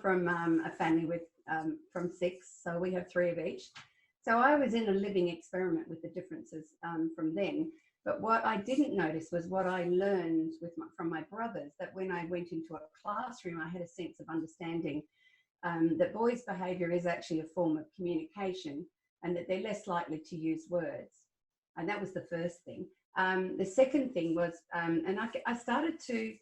from a family with from 6, so we have 3 of each. So I was in a living experiment with the differences from then. But what I didn't notice was what I learned from my brothers, that when I went into a classroom, I had a sense of understanding that boys' behaviour is actually a form of communication, and that they're less likely to use words. And that was the first thing. The second thing was, and I started to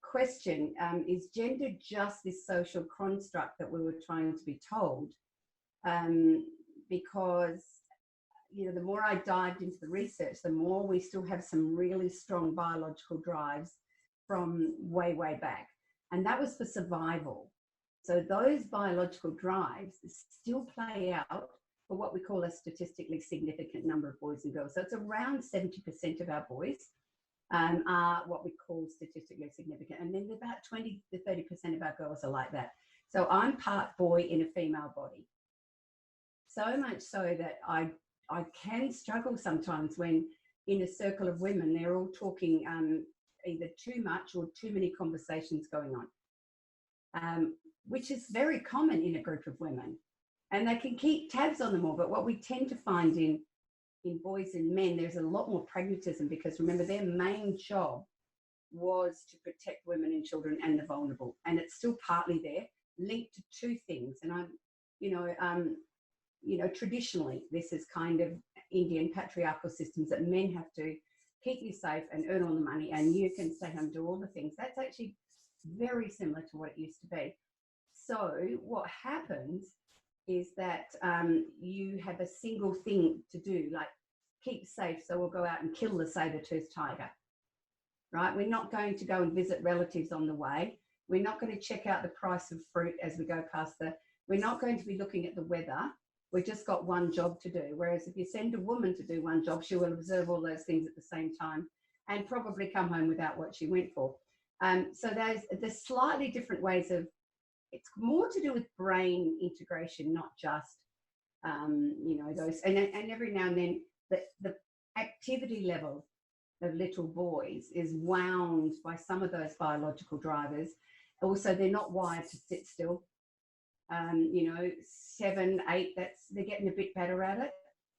question, is gender just this social construct that we were trying to be told? Because, you know, the more I dived into the research, the more we still have some really strong biological drives from way, way back. And that was for survival. So those biological drives still play out for what we call a statistically significant number of boys and girls. So it's around 70% of our boys are what we call statistically significant. And then about 20 to 30% of our girls are like that. So I'm part boy in a female body. So much so that I can struggle sometimes when in a circle of women, they're all talking either too much or too many conversations going on, which is very common in a group of women. And they can keep tabs on them all. But what we tend to find in boys and men, there's a lot more pragmatism, because remember, their main job was to protect women and children and the vulnerable. And it's still partly there, linked to 2 things. And traditionally, this is kind of Indian patriarchal systems that men have to keep you safe and earn all the money, and you can stay home and do all the things. That's actually very similar to what it used to be. So what happens is that you have a single thing to do, like keep safe, so we'll go out and kill the saber-toothed tiger, right? We're not going to go and visit relatives on the way. We're not going to check out the price of fruit as we go past we're not going to be looking at the weather. We've just got one job to do. Whereas if you send a woman to do one job, she will observe all those things at the same time and probably come home without what she went for. So there's slightly different ways of, it's more to do with brain integration, not just, those. And every now and then the activity level of little boys is wound by some of those biological drivers. Also, they're not wired to sit still. 7, 8, they're getting a bit better at it.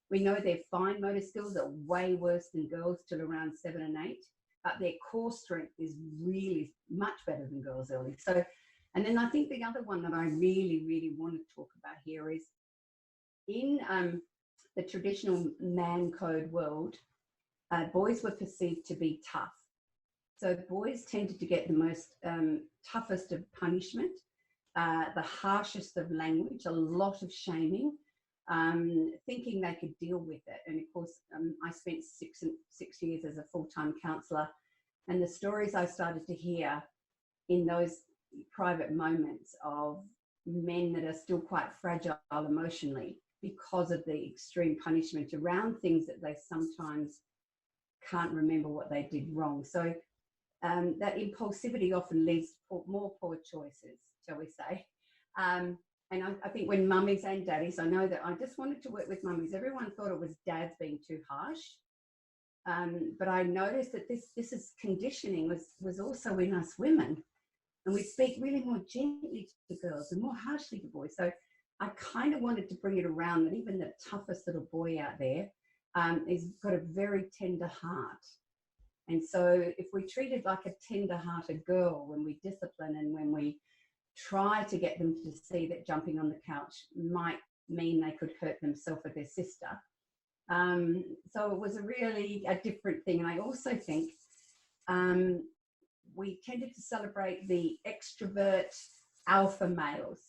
We know their fine motor skills are way worse than girls till around 7 and 8, but their core strength is really much better than girls early. So, and then I think the other one that I really, really want to talk about here is in the traditional man code world, boys were perceived to be tough. So boys tended to get the most toughest of punishment, the harshest of language, a lot of shaming, thinking they could deal with it. And of course, I spent 6 years as a full-time counsellor, and the stories I started to hear in those private moments of men that are still quite fragile emotionally because of the extreme punishment around things that they sometimes can't remember what they did wrong. So that impulsivity often leads to more poor choices, shall we say. And I think when mummies and daddies, I know that I just wanted to work with mummies. Everyone thought it was dads being too harsh. But I noticed that this is conditioning was also in us women. And we speak really more gently to girls and more harshly to boys. So I kind of wanted to bring it around that even the toughest little boy out there is got a very tender heart. And so if we treat it like a tender-hearted girl when we discipline and when we try to get them to see that jumping on the couch might mean they could hurt themselves or their sister. So it was a different thing. And I also think we tended to celebrate the extrovert alpha males,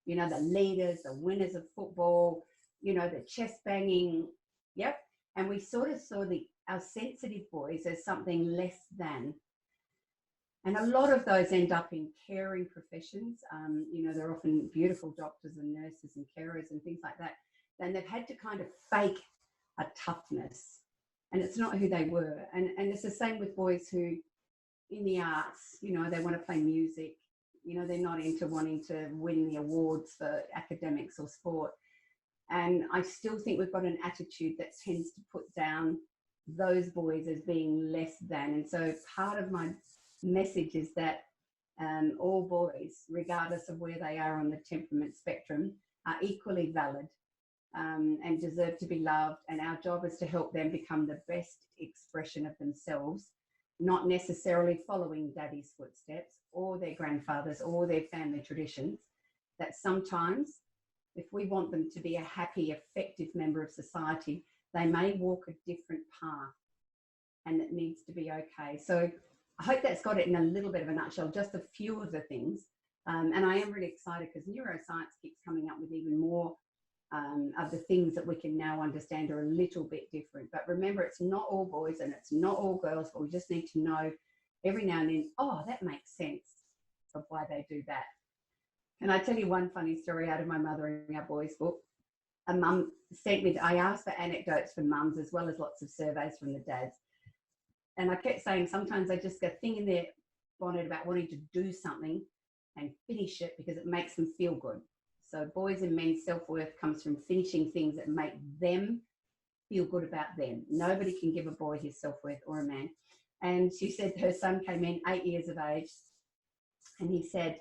the leaders, the winners of football, the chest banging. Yep. And we sort of saw our sensitive boys as something less than. And a lot of those end up in caring professions. They're often beautiful doctors and nurses and carers and things like that. And they've had to kind of fake a toughness. And it's not who they were. And it's the same with boys who, in the arts, they want to play music. They're not into wanting to win the awards for academics or sport. And I still think we've got an attitude that tends to put down those boys as being less than. And so part of my message is that all boys, regardless of where they are on the temperament spectrum, are equally valid and deserve to be loved. And our job is to help them become the best expression of themselves, not necessarily following daddy's footsteps or their grandfather's or their family traditions. That sometimes, if we want them to be a happy, effective member of society, they may walk a different path, and it needs to be okay. So I hope that's got it in a little bit of a nutshell, just a few of the things. And I am really excited because neuroscience keeps coming up with even more of the things that we can now understand are a little bit different. But remember, it's not all boys and it's not all girls, but we just need to know every now and then, oh, that makes sense of why they do that. And I tell you one funny story out of my Mothering Our Boys book. A mum sent me, I asked for anecdotes from mums as well as lots of surveys from the dads. And I kept saying sometimes they just get a thing in their bonnet about wanting to do something and finish it because it makes them feel good. So boys and men's self-worth comes from finishing things that make them feel good about them. Nobody can give a boy his self-worth or a man. And she said her son came in 8 years of age and he said,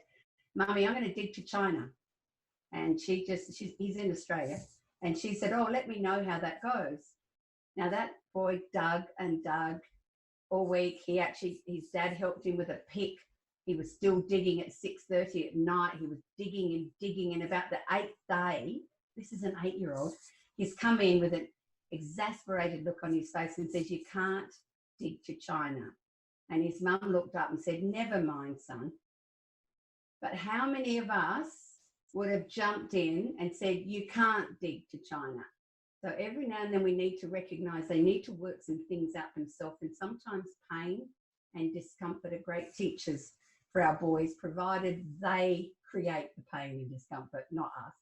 Mummy, I'm going to dig to China. And he's in Australia. And she said, oh, let me know how that goes. Now that boy dug and dug all week. His dad helped him with a pick. He was still digging at 6:30 at night. He was digging and digging. And about the 8th day, this is an 8-year-old, he's come in with an exasperated look on his face and says, you can't dig to China. And his mum looked up and said, never mind, son. But how many of us would have jumped in and said, you can't dig to China? So every now and then we need to recognise they need to work some things out themselves, and sometimes pain and discomfort are great teachers for our boys, provided they create the pain and discomfort, not us.